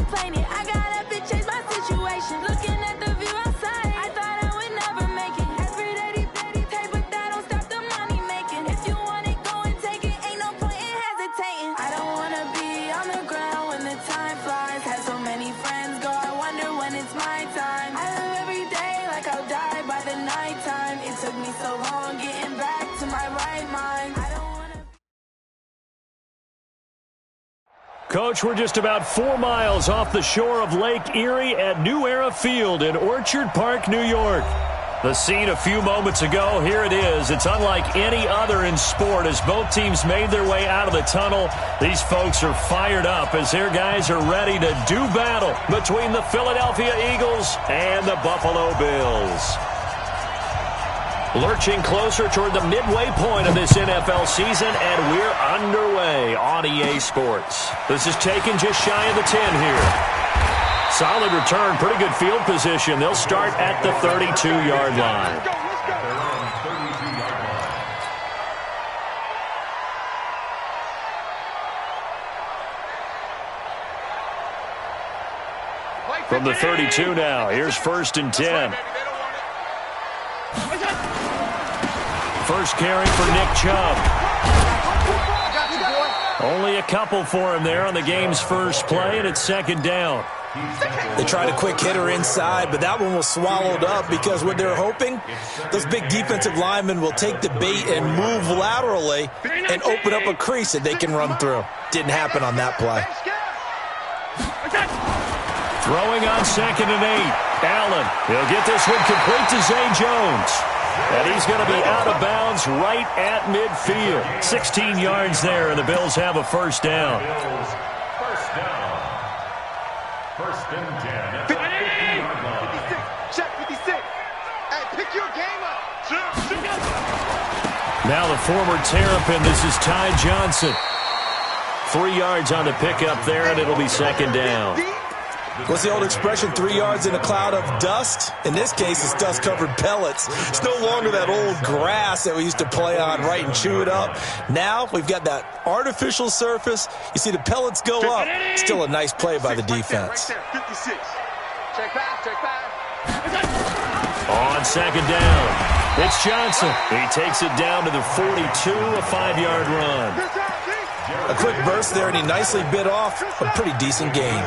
complaining. I got up and changed my situation. Looking at the view outside, I thought I would never make it. Every day they pay, but that don't stop the money making. If you want it, go and take it. Ain't no point in hesitating. I don't wanna be on the ground when the time flies. Had so many friends go, I wonder when it's my time. I live every day like I'll die by the nighttime. It took me so long getting back to my right mind. I don't wanna. Coach, we're just about 4 miles off the shore of Lake Erie at New Era Field in Orchard Park, New York. The scene a few moments ago, here it is. It's unlike any other in sport as both teams made their way out of the tunnel. These folks are fired up as their guys are ready to do battle between the Philadelphia Eagles and the Buffalo Bills. Lurching closer toward the midway point of this NFL season, and we're underway on EA Sports. This is taken just shy of the 10 here. Solid return, pretty good field position. They'll start at the 32-yard line. From the 32 now, here's 1st and 10. First carry for Nick Chubb. Only a couple for him there on the game's first play, and it's 2nd down. They tried a quick hitter inside, but that one was swallowed up because what they're hoping, those big defensive linemen will take the bait and move laterally and open up a crease that they can run through. Didn't happen on that play. Throwing on 2nd and 8. Allen, he'll get this one complete to Zay Jones. And he's going to be out of bounds right at midfield. 16 yards there, and the Bills have a 1st down. First down. 1st and 10. 56. Check 56. Hey, pick your game up. Now the former Terrapin, this is Ty Johnson. 3 yards on the pickup there, and it'll be 2nd down. What's the old expression, 3 yards in a cloud of dust? In this case, it's dust-covered pellets. It's no longer that old grass that we used to play on, right, and chew it up. Now we've got that artificial surface. You see the pellets go up. Still a nice play by the defense. Right there, 56. Check pass. On 2nd down, it's Johnson. He takes it down to the 42, a 5-yard run. A quick burst there, and he nicely bit off a pretty decent gain.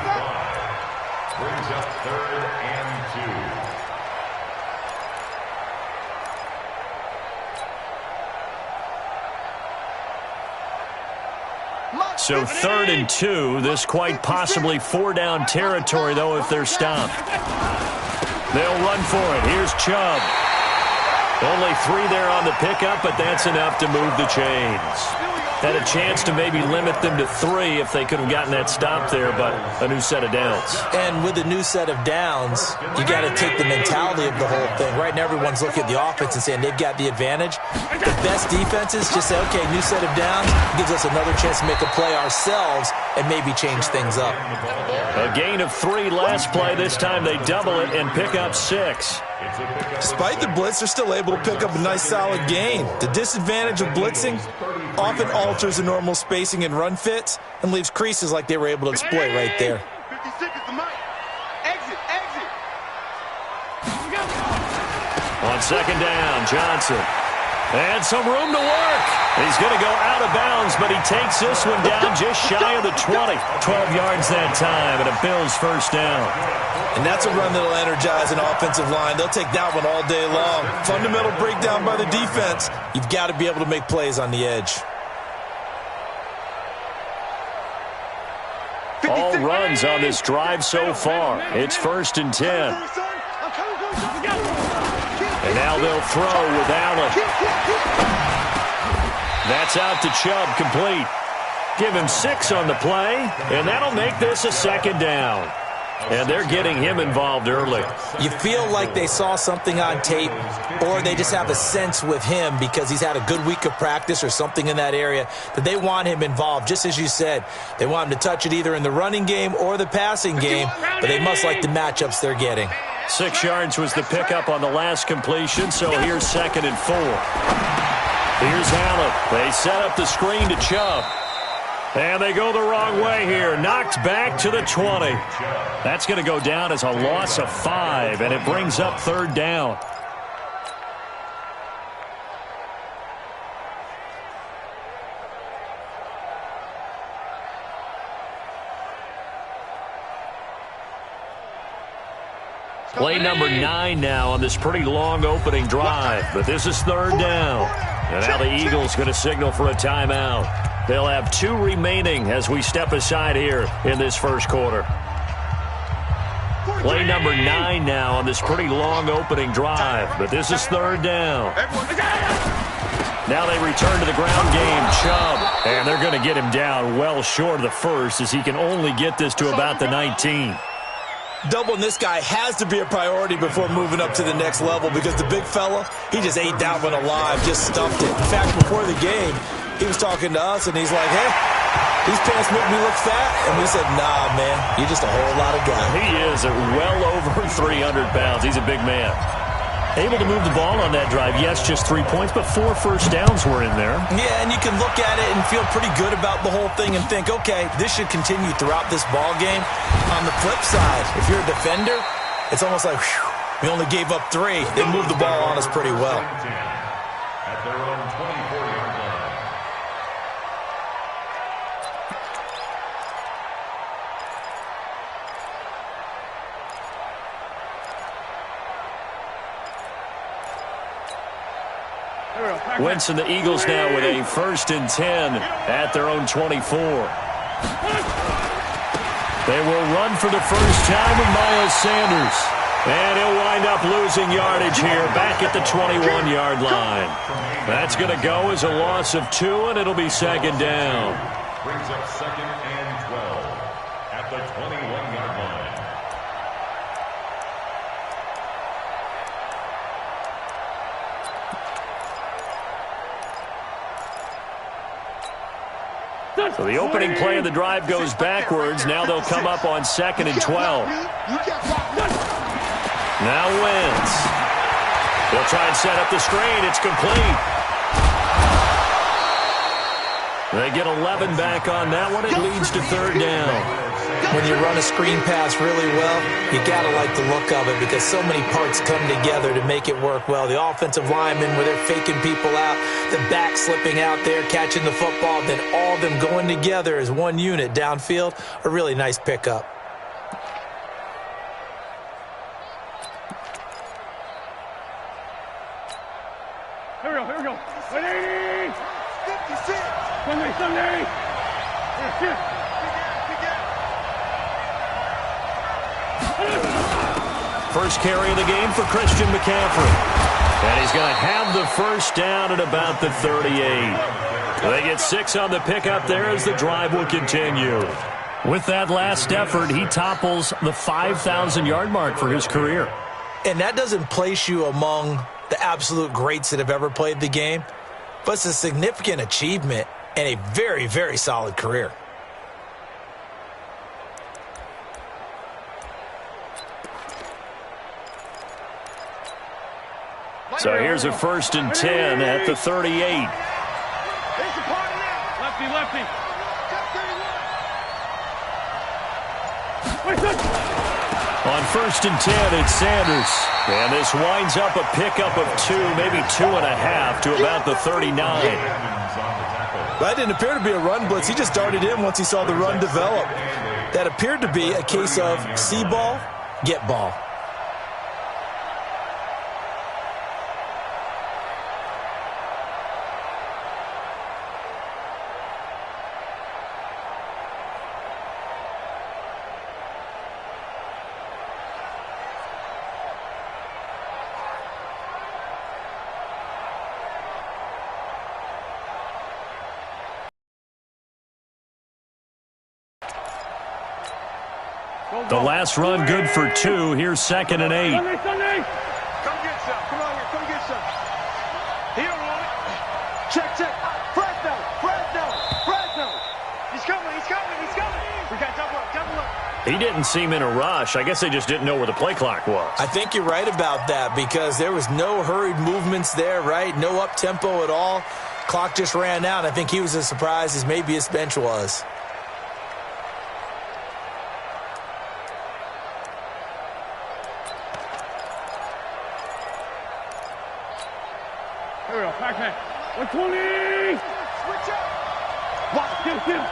Brings up 3rd and 2. So 3rd and 2, this quite possibly 4-down territory, though, if they're stopped. They'll run for it. Here's Chubb. Only 3 there on the pickup, but that's enough to move the chains. Had a chance to maybe limit them to 3 if they could have gotten that stop there, but a new set of downs. And with a new set of downs, you got to take the mentality of the whole thing. Right now, everyone's looking at the offense and saying they've got the advantage. The best defenses just say, okay, new set of downs gives us another chance to make a play ourselves and maybe change things up. A gain of 3 last play. This time they double it and pick up 6. Despite the blitz, they're still able to pick up a nice solid gain. The disadvantage of blitzing often alters the normal spacing and run fits and leaves creases like they were able to exploit right there. 56 is the mic. Exit. On 2nd down, Johnson. And some room to work. He's going to go out of bounds, but he takes this one down just shy of the 20. 12 yards that time, and a Bills 1st down. And that's a run that'll energize an offensive line. They'll take that one all day long. Fundamental breakdown by the defense. You've got to be able to make plays on the edge. All runs on this drive so far. It's 1st and 10. And now they'll throw with Allen. That's out to Chubb, complete. Give him 6 on the play, and that'll make this a 2nd down. And they're getting him involved early. You feel like they saw something on tape, or they just have a sense with him because he's had a good week of practice or something in that area that they want him involved. Just as you said, they want him to touch it either in the running game or the passing game, but they must like the matchups they're getting. 6 yards was the pickup on the last completion, so here's 2nd and 4. Here's Allen. They set up the screen to Chubb. And they go the wrong way here. Knocked back to the 20. That's going to go down as a loss of 5, and it brings up 3rd down. Play number 9 now on this pretty long opening drive, but this is 3rd down. And now the Eagles going to signal for a timeout. They'll have 2 remaining as we step aside here in this first quarter. Play number 9 now on this pretty long opening drive, but this is 3rd down. Now they return to the ground game, Chubb, and they're going to get him down well short of the first as he can only get this to about the 19. Doubling this guy has to be a priority before moving up to the next level because the big fella, he just ate that one alive, just stuffed it. In fact, before the game, he was talking to us, and he's like, hey, these pants make me look fat. And we said, nah, man, you're just a whole lot of guy. He is at well over 300 pounds. He's a big man. Able to move the ball on that drive. Yes, just 3 points, but 4 first downs were in there. Yeah, and you can look at it and feel pretty good about the whole thing and think, okay, this should continue throughout this ball game. On the flip side, if you're a defender, it's almost like, whew, we only gave up 3. They moved the ball on us pretty well. At their own 24-yard line. Wentz and the Eagles now with a 1st and 10 at their own 24. They will run for the first time with Miles Sanders. And he'll wind up losing yardage here back at the 21-yard line. That's going to go as a loss of 2, and it'll be 2nd down. Brings up 2nd and 12 at the 21-yard line. So the opening play of the drive goes backwards. Now they'll come up on 2nd and 12. Now Wentz. They'll try and set up the screen. It's complete. They get 11 back on that one. It leads to 3rd down. When you run a screen pass really well, you got to like the look of it because so many parts come together to make it work well. The offensive linemen, where they're faking people out, the back slipping out there, catching the football, then all of them going together as one unit downfield, a really nice pickup. Here we go. 180! 56! Sunday! Here. First carry of the game for Christian McCaffrey. And he's going to have the first down at about the 38. They get 6 on the pickup there as the drive will continue. With that last effort, he topples the 5,000-yard mark for his career. And that doesn't place you among the absolute greats that have ever played the game, but it's a significant achievement and a very, very solid career. So here's a 1st and 10 at the 38. Lefty. On 1st and 10, it's Sanders. And this winds up a pickup of 2, maybe 2.5 to about the 39. That didn't appear to be a run blitz. He just darted in once he saw the run develop. That appeared to be a case of see ball, get ball. The last run good for 2. Here's 2nd and 8. Sunday! Come get some. Come on here. Come get some. He don't want it. Check. Fresno. He's coming. We got double up. He didn't seem in a rush. I guess they just didn't know where the play clock was. I think you're right about that because there was no hurried movements there, right? No up-tempo at all. Clock just ran out. I think he was as surprised as maybe his bench was. Here we go. Back. 120. Switch up. Watch. Get him.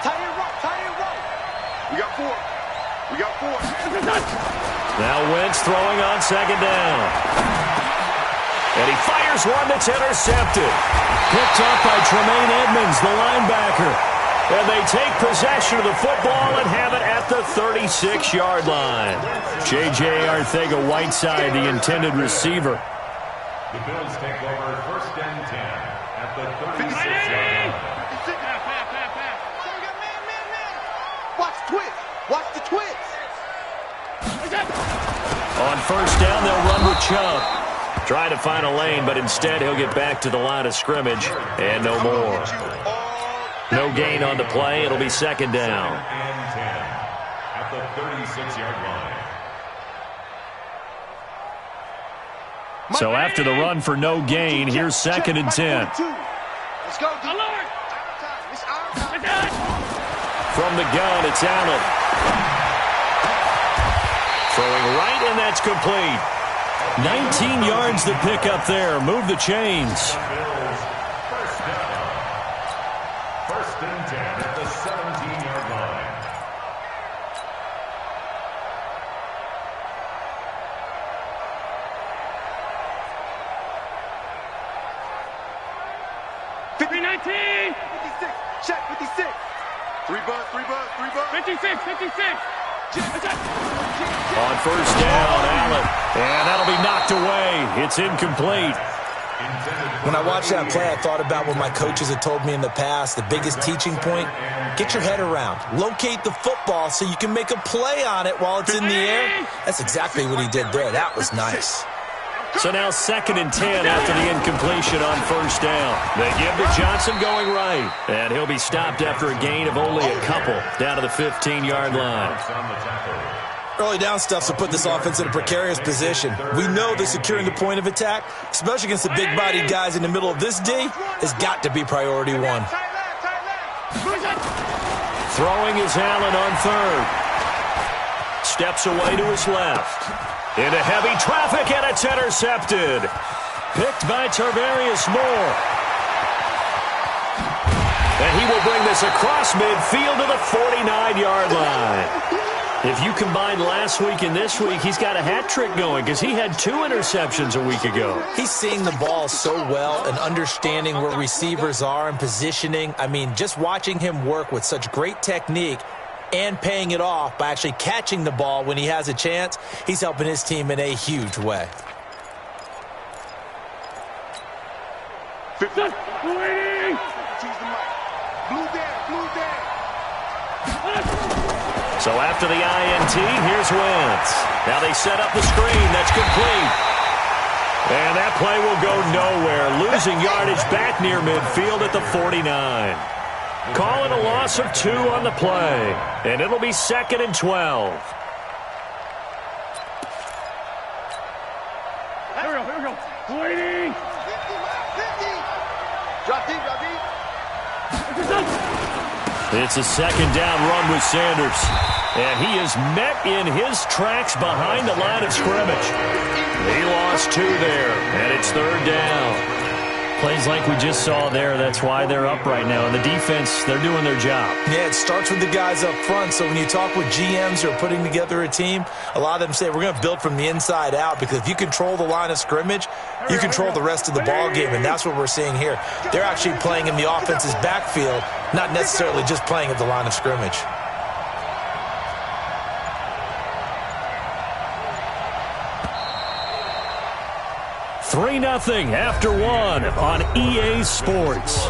Tie and roll. Tie and roll. We got 4. We got 4. Now Wentz throwing on second down. And he fires one that's intercepted. Picked up by Tremaine Edmonds, the linebacker. And they take possession of the football and have it at the 36-yard line. J.J. Arcega-Whiteside, the intended receiver. The Bills take over 1st and 10 at the 36-yard line. Watch twitch. Watch the twitch. On 1st down, they'll run with Chubb. Trying to find a lane, but instead he'll get back to the line of scrimmage. And no more. No gain on the play. It'll be 2nd down. 2nd and 10 at the 36-yard line. So after the run for no gain, here's 2nd and 10. Let's go, D. From the gun, it's Allen. Throwing right, and that's complete. 19 yards to pick up there. Move the chains. Bills 1st down. 1st and 10 at the 17-yard line. Check 56. 3 buzz. 56. On 1st down, Allen. And that'll be knocked away. It's incomplete. When I watched that play, I thought about what my coaches had told me in the past. The biggest teaching point, get your head around. Locate the football so you can make a play on it while it's in the air. That's exactly what he did there. That was nice. So now 2nd and 10 after the incompletion on 1st down. They give to Johnson going right. And he'll be stopped after a gain of only a couple down to the 15-yard line. Early down stuff to put this offense in a precarious position. We know that securing the point of attack, especially against the big-bodied guys in the middle of this D, has got to be priority 1. Throwing is Allen on 3rd. Steps away to his left. Into heavy traffic, and it's intercepted. Picked by Tarvarius Moore. And he will bring this across midfield to the 49-yard line. If you combine last week and this week, he's got a hat trick going because he had 2 interceptions a week ago. He's seeing the ball so well and understanding where receivers are and positioning. I mean, just watching him work with such great technique and paying it off by actually catching the ball when he has a chance, he's helping his team in a huge way. So after the INT, here's Wentz. Now they set up the screen. That's complete. And that play will go nowhere. Losing yardage back near midfield at the 49. Calling a loss of 2 on the play. And it'll be 2nd and 12. Here we go. Waiting. 50. Drop deep. It's a 2nd down run with Sanders. And he is met in his tracks behind the line of scrimmage. He lost 2 there, and it's 3rd down. Plays like we just saw there, that's why they're up right now. And the defense, they're doing their job. Yeah, it starts with the guys up front. So when you talk with GMs who are putting together a team, a lot of them say we're going to build from the inside out, because if you control the line of scrimmage, you control the rest of the ball game, and that's what we're seeing here. They're actually playing in the offense's backfield, not necessarily just playing at the line of scrimmage. Three 3-0 after 1 on EA Sports.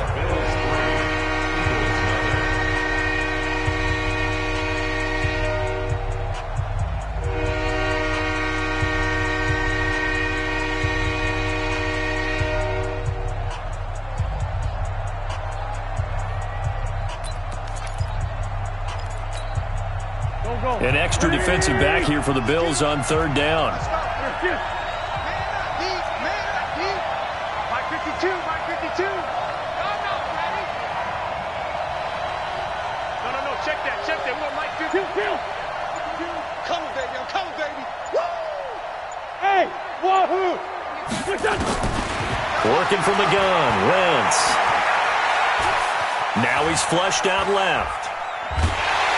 An extra defensive back here for the Bills on 3rd down. Mike 52. Kill. Coming, baby. I'm coming, baby. Woo! Hey, wahoo! What's that? Working from the gun, Wentz. Now he's flushed out left.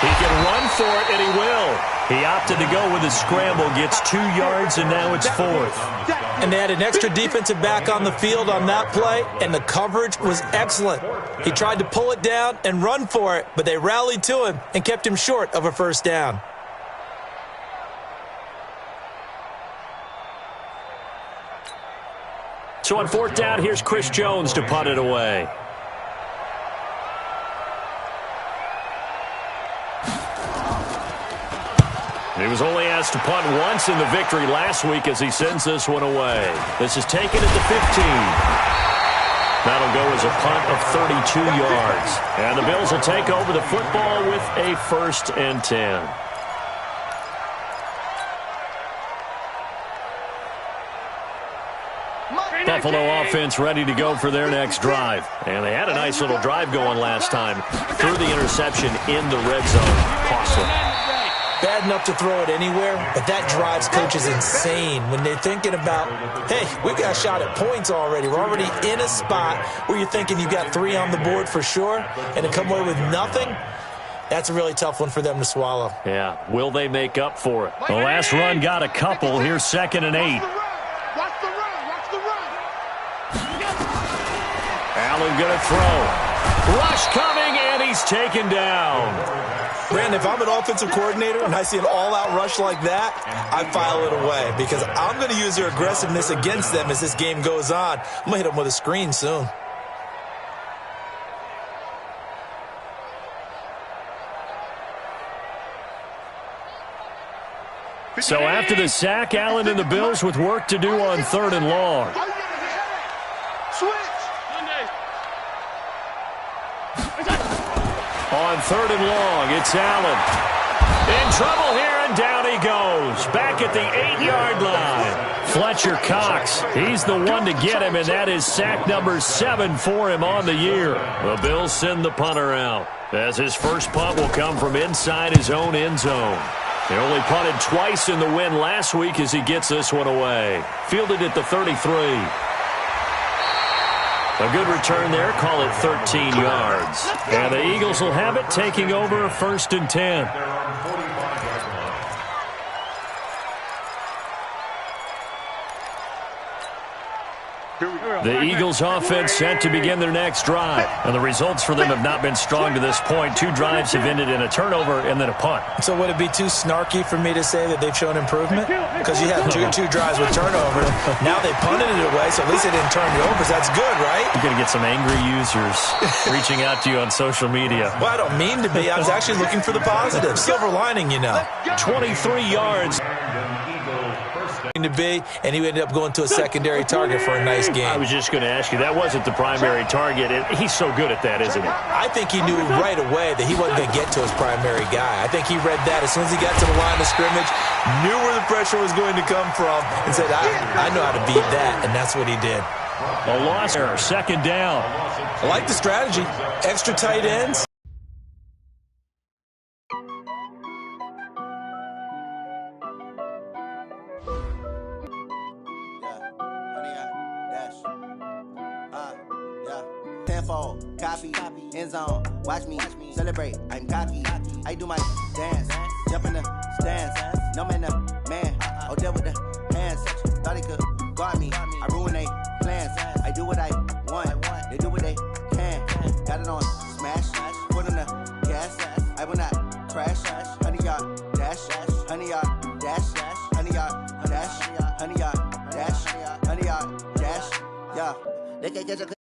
He can run for it, and he will. He opted to go with a scramble, gets 2 yards, and now it's 4th. And they had an extra defensive back on the field on that play, and the coverage was excellent. He tried to pull it down and run for it, but they rallied to him and kept him short of a first down. So on 4th down, here's Chris Jones to punt it away. He was only asked to punt once in the victory last week as he sends this one away. This is taken at the 15. That'll go as a punt of 32 yards. And the Bills will take over the football with a 1st and 10. Buffalo offense ready to go for their next drive. And they had a nice little drive going last time. Threw the interception in the red zone. Costly. Bad enough to throw it anywhere, but that drives coaches insane when they're thinking about, hey, we've got a shot at points already. We're already in a spot where you're thinking you've got 3 on the board for sure, and to come away with nothing, that's a really tough one for them to swallow. Yeah, will they make up for it? The last run got a couple. Here's 2nd and 8. Watch the run. Allen going to throw. Rush coming, and he's taken down. Brandon, if I'm an offensive coordinator and I see an all-out rush like that, I file it away because I'm going to use their aggressiveness against them as this game goes on. I'm going to hit them with a screen soon. So after the sack, Allen and the Bills with work to do on 3rd and long. Switch. On 3rd and long, it's Allen. In trouble here, and down he goes. Back at the 8-yard line. Fletcher Cox, he's the one to get him, and that is sack number 7 for him on the year. The Bills send the punter out, as his first punt will come from inside his own end zone. He only punted twice in the win last week as he gets this one away. Fielded at the 33. A good return there, call it 13 yards. And the Eagles will have it, taking over a 1st and 10. The Eagles offense set to begin their next drive. And the results for them have not been strong to this point. 2 drives have ended in a turnover and then a punt. So would it be too snarky for me to say that they've shown improvement? Because you have two drives with turnover. Now they punted it away, so at least they didn't turn it over. So that's good, right? You're going to get some angry users reaching out to you on social media. Well, I don't mean to be. I was actually looking for the positive. Silver lining, you know. 23 yards. To be, and he ended up going to a secondary target for a nice game. I was just going to ask you, that wasn't the primary target. He's so good at that, isn't he? I think he knew right away that he wasn't going to get to his primary guy. I think he read that as soon as he got to the line of scrimmage, knew where the pressure was going to come from, and said, I know how to beat that, and that's what he did. A loss error, 2nd down. I like the strategy. Extra tight ends. Copy, end zone, watch me celebrate. I'm cocky. I do my dance, jump in the stands. No man, man. Oh, deal with the hands. Thought he could guard me. I ruin they plans. I do what I want. They do what they can. Got it on smash. Put on the gas. I will not crash. 100-yard dash. 100-yard dash. 100-yard dash. 100-yard dash. 100-yard dash. Yeah. They can't catch a